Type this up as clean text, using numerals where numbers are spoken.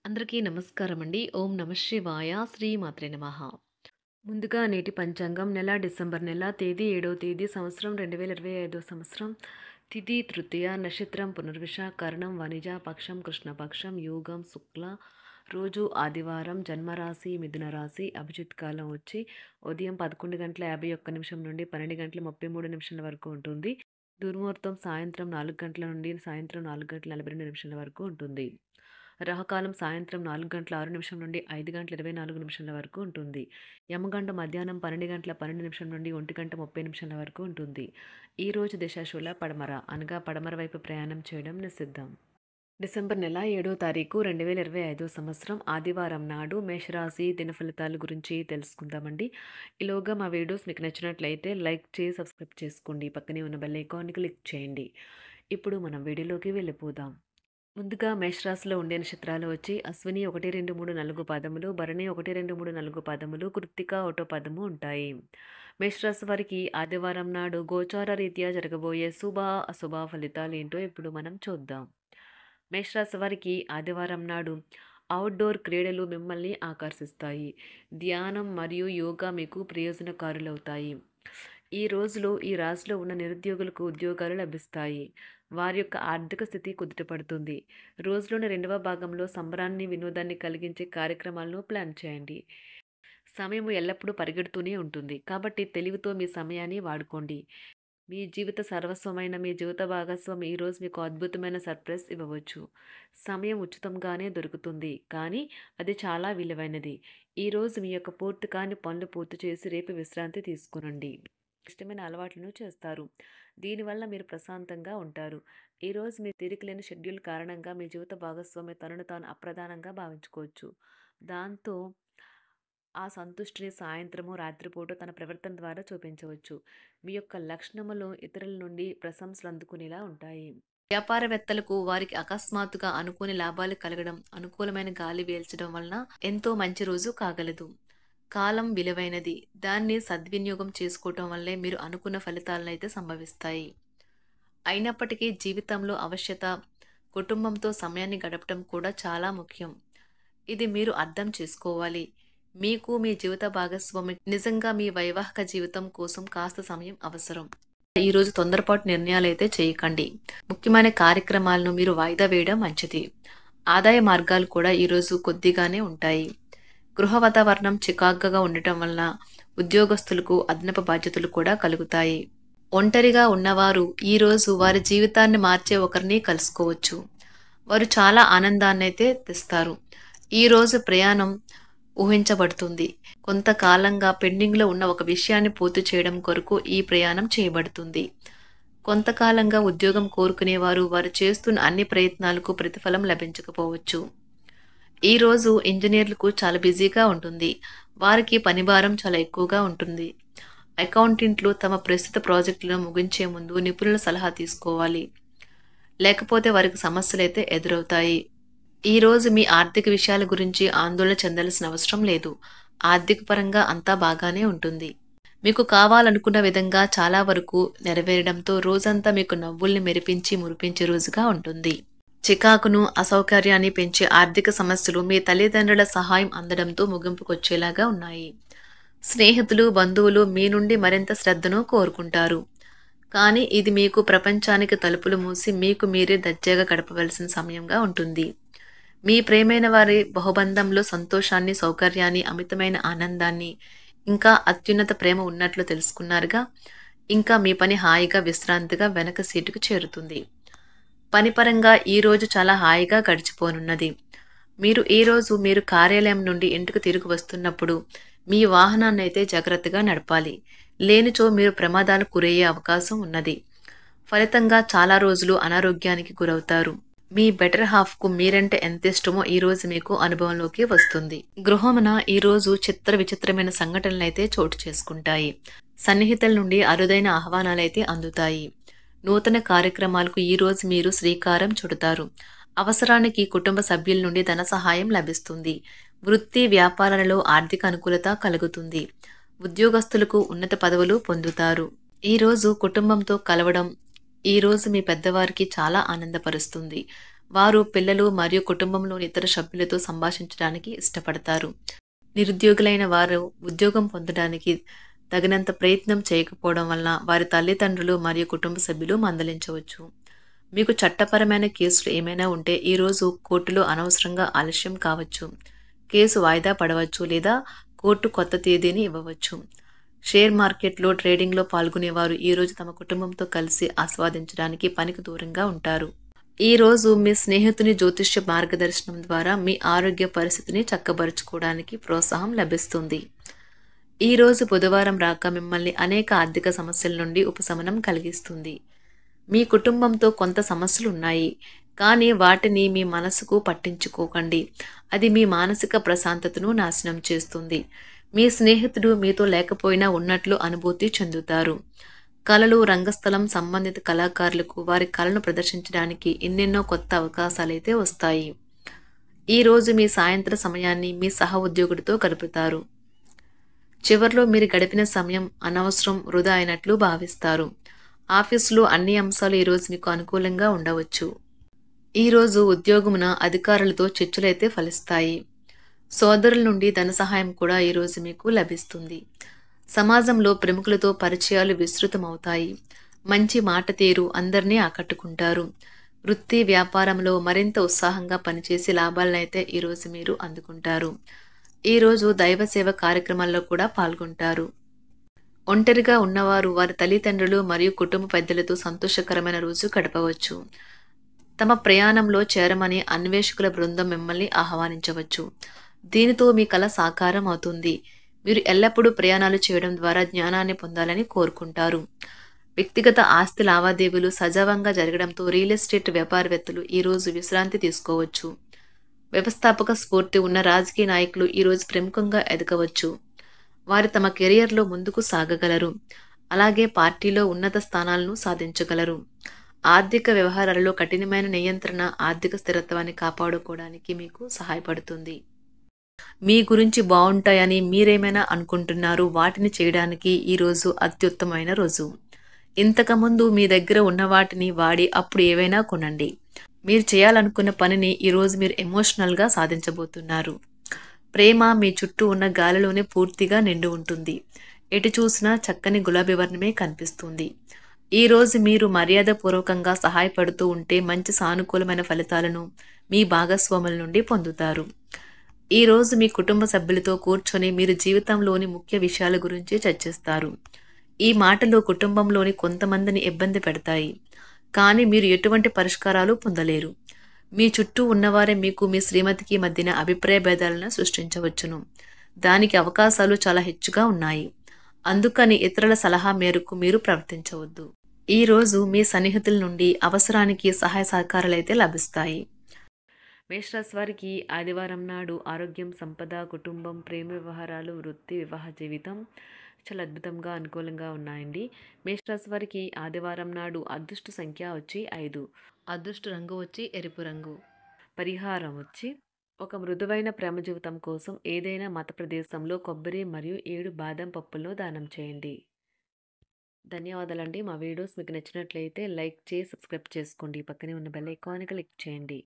అందరికీ నమస్కారం అండి. ఓం నమ శివాయ. శ్రీమాత్రే నమః. ముందుగా నేటి పంచాంగం నెల డిసెంబర్ నెల తేదీ 7వ తేదీ సంవత్సరం 2025 సంవత్సరం తిథి తృతీయ నక్షత్రం పునర్విష కరణం వనిజ పక్షం కృష్ణపక్షం యోగం శుక్ల రోజు ఆదివారం జన్మరాశి మిథున రాశి అభిజిత్ కాలం వచ్చి ఉదయం 11:51 నుండి 12:33 వరకు ఉంటుంది. దుర్ముహూర్తం సాయంత్రం 4 గంటల నుండి సాయంత్రం 4:42 వరకు ఉంటుంది. రాహుకాలం సాయంత్రం 4:06 నుండి 5:24 వరకు ఉంటుంది. యమగంట మధ్యాహ్నం 12:12 నుండి 1:30 వరకు ఉంటుంది. ఈరోజు దిశాశూల పడమర అనగా పడమర వైపు ప్రయాణం చేయడం నిషిద్ధం. డిసెంబర్ నెల 7వ తారీఖు 2025 సంవత్సరం ఆదివారం నాడు మేషరాశి దిన ఫలితాల గురించి తెలుసుకుందామండి. ఈలోగా మా వీడియోస్ మీకు నచ్చినట్లయితే లైక్ చేసి సబ్స్క్రైబ్ చేసుకోండి. పక్కనే ఉన్న బెల్ ఐకాన్ని క్లిక్ చేయండి. ఇప్పుడు మనం వీడియోలోకి వెళ్ళిపోదాం. ముందుగా మేషరాశిలో ఉండే నక్షత్రాలు వచ్చి అశ్విని 1, 2, 3, 4 పాదములు, భరణి 1, 2, 3, 4 పాదములు, కృత్తిక 1వ పాదము ఉంటాయి. మేషరాశి వారికి ఆదివారం నాడు గోచార రీత్యా జరగబోయే శుభ అశుభ ఫలితాలు ఏంటో ఇప్పుడు మనం చూద్దాం. మేషరాశి వారికి ఆదివారం నాడు అవుట్డోర్ క్రీడలు మిమ్మల్ని ఆకర్షిస్తాయి. ధ్యానం మరియు యోగా మీకు ప్రయోజనకారులవుతాయి. ఈ రోజులో ఈ రాశిలో ఉన్న నిరుద్యోగులకు ఉద్యోగాలు లభిస్తాయి. వారి యొక్క ఆర్థిక స్థితి కుదుటపడుతుంది. రోజులోని 2వ భాగంలో సంబరాన్ని వినోదాన్ని కలిగించే కార్యక్రమాలను ప్లాన్ చేయండి. సమయం ఎల్లప్పుడూ పరిగెడుతూనే ఉంటుంది. కాబట్టి తెలివితో మీ సమయాన్ని వాడుకోండి. మీ జీవిత సర్వస్వమైన మీ జీవిత భాగస్వామి ఈరోజు మీకు అద్భుతమైన సర్ప్రైజ్ ఇవ్వవచ్చు. సమయం ఉచితంగానే దొరుకుతుంది, కానీ అది చాలా విలువైనది. ఈరోజు మీ యొక్క పూర్తి కాని పనులు పూర్తి చేసి రేపు విశ్రాంతి తీసుకునండి. ఇష్టమైన అలవాట్లను చేస్తారు. దీనివల్ల మీరు ప్రశాంతంగా ఉంటారు. ఈరోజు మీ తీరికలేని షెడ్యూల్ కారణంగా మీ జీవిత భాగస్వామి తనను తాను అప్రధానంగా భావించుకోవచ్చు. దాంతో ఆ సంతుష్టిని సాయంత్రము రాత్రిపూట తన ప్రవర్తన ద్వారా చూపించవచ్చు. మీ యొక్క లక్షణములు ఇతరుల నుండి ప్రశంసలు అందుకునేలా ఉంటాయి. వ్యాపారవేత్తలకు వారికి అకస్మాత్తుగా అనుకోని లాభాలు కలగడం, అనుకూలమైన గాలి వీల్చడం వలన ఎంతో మంచి రోజు కాగలదు. కాలం విలువైనది. దాన్ని సద్వినియోగం చేసుకోవటం వల్లే మీరు అనుకున్న ఫలితాలను అయితే సంభవిస్తాయి. అయినప్పటికీ జీవితంలో అవశ్యత కుటుంబంతో సమయాన్ని గడపడం కూడా చాలా ముఖ్యం. ఇది మీరు అర్థం చేసుకోవాలి. మీకు మీ జీవిత భాగస్వామి నిజంగా మీ వైవాహిక జీవితం కోసం కాస్త సమయం అవసరం. ఈరోజు తొందరపాటు నిర్ణయాలు అయితే చేయకండి. ముఖ్యమైన కార్యక్రమాలను మీరు వాయిదా వేయడం మంచిది. ఆదాయ మార్గాలు కూడా ఈరోజు కొద్దిగానే ఉంటాయి. గృహ వాతావరణం చికాకుగా ఉండటం వలన ఉద్యోగస్తులకు అదనపు బాధ్యతలు కూడా కలుగుతాయి. ఒంటరిగా ఉన్నవారు ఈరోజు వారి జీవితాన్ని మార్చే ఒకరిని కలుసుకోవచ్చు. వారు చాలా ఆనందాన్ని అయితే తెస్తారు. ఈరోజు ప్రయాణం ఊహించబడుతుంది. కొంతకాలంగా పెండింగ్లో ఉన్న ఒక విషయాన్ని పూర్తి చేయడం కొరకు ఈ ప్రయాణం చేయబడుతుంది. కొంతకాలంగా ఉద్యోగం కోరుకునేవారు వారు చేస్తున్న అన్ని ప్రయత్నాలకు ప్రతిఫలం లభించకపోవచ్చు. ఈరోజు ఇంజనీర్లకు చాలా బిజీగా ఉంటుంది. వారికి పనిభారం చాలా ఎక్కువగా ఉంటుంది. అకౌంటెంట్లు తమ ప్రస్తుత ప్రాజెక్టులను ముగించే ముందు నిపుణుల సలహా తీసుకోవాలి. లేకపోతే వారికి సమస్యలు అయితే ఎదురవుతాయి. ఈరోజు మీ ఆర్థిక విషయాల గురించి ఆందోళన చెందాల్సిన అవసరం లేదు. ఆర్థిక పరంగా అంతా బాగానే ఉంటుంది. మీకు కావాలనుకున్న విధంగా చాలా వరకు నెరవేరడంతో రోజంతా మీకు నవ్వుల్ని మెరిపించి మురిపించే రోజుగా ఉంటుంది. చికాకును అసౌకర్యాన్ని పెంచే ఆర్థిక సమస్యలు మీ తల్లిదండ్రుల సహాయం అందడంతో ముగింపుకొచ్చేలాగా ఉన్నాయి. స్నేహితులు బంధువులు మీ నుండి మరింత శ్రద్ధను కోరుకుంటారు. కానీ ఇది మీకు ప్రపంచానికి తలుపులు మూసి మీకు మీరే దర్జాగా గడపవలసిన సమయంగా ఉంటుంది. మీ ప్రేమైన వారి బహుబంధంలో సంతోషాన్ని సౌకర్యాన్ని అమితమైన ఆనందాన్ని ఇంకా అత్యున్నత ప్రేమ ఉన్నట్లు తెలుసుకున్నారుగా. ఇంకా మీ పని హాయిగా విశ్రాంతిగా వెనక సీటుకు చేరుతుంది. పనిపరంగా ఈరోజు చాలా హాయిగా గడిచిపోనున్నది. మీరు ఈరోజు మీరు కార్యాలయం నుండి ఇంటికి తిరిగి వస్తున్నప్పుడు మీ వాహనాన్ని అయితే జాగ్రత్తగా నడపాలి. లేనిచో మీరు ప్రమాదాలకు గురయ్యే అవకాశం ఉన్నది. ఫలితంగా చాలా రోజులు అనారోగ్యానికి గురవుతారు. మీ బెటర్ హాఫ్కు మీరంటే ఎంత ఇష్టమో ఈరోజు మీకు అనుభవంలోకి వస్తుంది. గృహమున ఈరోజు చిత్ర విచిత్రమైన సంఘటనలైతే చోటు చేసుకుంటాయి. సన్నిహితుల నుండి అరుదైన ఆహ్వానాలైతే అందుతాయి. నూతన కార్యక్రమాలకు ఈరోజు మీరు శ్రీకారం చుడతారు. అవసరానికి కుటుంబ సభ్యుల నుండి ధన సహాయం లభిస్తుంది. వృత్తి వ్యాపారాలలో ఆర్థిక అనుకూలత కలుగుతుంది. ఉద్యోగస్తులకు ఉన్నత పదవులు పొందుతారు. ఈరోజు కుటుంబంతో కలవడం ఈరోజు మీ పెద్దవారికి చాలా ఆనందపరుస్తుంది. వారు పిల్లలు మరియు కుటుంబంలోని ఇతర సభ్యులతో సంభాషించడానికి ఇష్టపడతారు. నిరుద్యోగులైన వారు ఉద్యోగం పొందడానికి తగినంత ప్రయత్నం చేయకపోవడం వలన వారి తల్లిదండ్రులు మరియు కుటుంబ సభ్యులు మందలించవచ్చు. మీకు చట్టపరమైన కేసులు ఏమైనా ఉంటే ఈరోజు కోర్టులో అనవసరంగా ఆలస్యం కావచ్చు. కేసు వాయిదా పడవచ్చు లేదా కోర్టు కొత్త తేదీని ఇవ్వవచ్చు. షేర్ మార్కెట్లో ట్రేడింగ్లో పాల్గొనేవారు ఈరోజు తమ కుటుంబంతో కలిసి ఆస్వాదించడానికి పనికి దూరంగా ఉంటారు. ఈరోజు మీ స్నేహితుని జ్యోతిష్య మార్గదర్శనం ద్వారా మీ ఆరోగ్య పరిస్థితిని చక్కబరుచుకోవడానికి ప్రోత్సాహం లభిస్తుంది. ఈరోజు బుధవారం రాక మిమ్మల్ని అనేక ఆర్థిక సమస్యల నుండి ఉపశమనం కలిగిస్తుంది. మీ కుటుంబంతో కొంత సమస్యలు ఉన్నాయి, కానీ వాటిని మీ మనసుకు పట్టించుకోకండి. అది మీ మానసిక ప్రశాంతతను నాశనం చేస్తుంది. మీ స్నేహితుడు మీతో లేకపోయినా ఉన్నట్లు అనుభూతి చెందుతారు. కళలు, రంగస్థలం సంబంధిత కళాకారులకు వారి కళను ప్రదర్శించడానికి ఎన్నెన్నో కొత్త అవకాశాలైతే వస్తాయి. ఈరోజు మీ సాయంత్ర సమయాన్ని మీ సహ ఉద్యోగుడితో గడుపుతారు. చివర్లో మీరు గడిపిన సమయం అనవసరం, వృధా అయినట్లు భావిస్తారు. ఆఫీసులో అన్ని అంశాలు ఈరోజు మీకు అనుకూలంగా ఉండవచ్చు. ఈరోజు ఉద్యోగమున అధికారులతో చర్చలైతే ఫలిస్తాయి. సోదరుల నుండి ధన సహాయం కూడా ఈరోజు మీకు లభిస్తుంది. సమాజంలో ప్రముఖులతో పరిచయాలు విస్తృతమవుతాయి. మంచి మాట తీరు అందరినీ ఆకట్టుకుంటారు. వృత్తి వ్యాపారంలో మరింత ఉత్సాహంగా పనిచేసి లాభాలనైతే ఈరోజు మీరు అందుకుంటారు. ఈరోజు దైవ సేవ కార్యక్రమాల్లో కూడా పాల్గొంటారు. ఒంటరిగా ఉన్నవారు వారి తల్లిదండ్రులు మరియు కుటుంబ పెద్దలతో సంతోషకరమైన రోజు గడపవచ్చు. తమ ప్రయాణంలో చేరమని అన్వేషకుల బృందం మిమ్మల్ని ఆహ్వానించవచ్చు. దీనితో మీ కల సాకారం అవుతుంది. మీరు ఎల్లప్పుడూ ప్రయాణాలు చేయడం ద్వారా జ్ఞానాన్ని పొందాలని కోరుకుంటారు. వ్యక్తిగత ఆస్తి లావాదేవీలు సజావంగా జరగడంతో రియల్ ఎస్టేట్ వ్యాపారవేత్తలు ఈరోజు విశ్రాంతి తీసుకోవచ్చు. వ్యవస్థాపక స్ఫూర్తి ఉన్న రాజకీయ నాయకులు ఈరోజు ప్రముఖంగా ఎదగవచ్చు. వారు తమ కెరియర్లో ముందుకు సాగగలరు. అలాగే పార్టీలో ఉన్నత స్థానాలను సాధించగలరు. ఆర్థిక వ్యవహారాలలో కఠినమైన నియంత్రణ ఆర్థిక స్థిరత్వాన్ని కాపాడుకోవడానికి మీకు సహాయపడుతుంది. మీ గురించి బాగుంటాయని మీరేమైనా అనుకుంటున్నారు, వాటిని చేయడానికి ఈరోజు అత్యుత్తమైన రోజు. ఇంతకుముందు మీ దగ్గర ఉన్న వాటిని వాడి అప్పుడు ఏవైనా కొనండి. మీరు చేయాలనుకున్న పనిని ఈరోజు మీరు ఎమోషనల్గా సాధించబోతున్నారు. ప్రేమ మీ చుట్టూ ఉన్న గాలిలోనే పూర్తిగా నిండి ఉంటుంది. ఎటు చూసినా చక్కని గులాబీ వర్ణమే కనిపిస్తుంది. ఈరోజు మీరు మర్యాదపూర్వకంగా సహాయపడుతూ ఉంటే మంచి సానుకూలమైన ఫలితాలను మీ భాగస్వాముల నుండి పొందుతారు. ఈరోజు మీ కుటుంబ సభ్యులతో కూర్చొని మీరు జీవితంలోని ముఖ్య విషయాల గురించి చర్చిస్తారు. ఈ మాటలు కుటుంబంలోని కొంతమందిని ఇబ్బంది పెడతాయి, కానీ మీరు ఎటువంటి పరిష్కారాలు పొందలేరు. మీ చుట్టూ ఉన్నవారే మీకు మీ శ్రీమతికి మధ్యన అభిప్రాయ భేదాలను సృష్టించవచ్చును. దానికి అవకాశాలు చాలా హెచ్చుగా ఉన్నాయి. అందుకని ఇతరుల సలహా మేరకు మీరు ప్రవర్తించవద్దు. ఈరోజు మీ సన్నిహితుల నుండి అవసరానికి సహాయ సహకారాలైతే లభిస్తాయి. మేషరాశి వారికి ఆదివారం నాడు ఆరోగ్యం, సంపద, కుటుంబం, ప్రేమ వ్యవహారాలు, వృత్తి, వివాహ జీవితం చాలా అద్భుతంగా అనుకూలంగా ఉన్నాయండి. మేషరాశి వారికి ఆదివారం నాడు అదృష్ట సంఖ్య వచ్చి 5, అదృష్ట రంగు వచ్చి ఎరుపు రంగు. పరిహారం వచ్చి ఒక మృదువైన ప్రేమ జీవితం కోసం ఏదైనా మత ప్రదేశంలో కొబ్బరి మరియు 7 బాదం పప్పులను దానం చేయండి. ధన్యవాదాలండి. మా వీడియోస్ మీకు నచ్చినట్లయితే లైక్ చేసి సబ్స్క్రైబ్ చేసుకోండి. పక్కనే ఉన్న బెల్ ఐకాన్ని క్లిక్ చేయండి.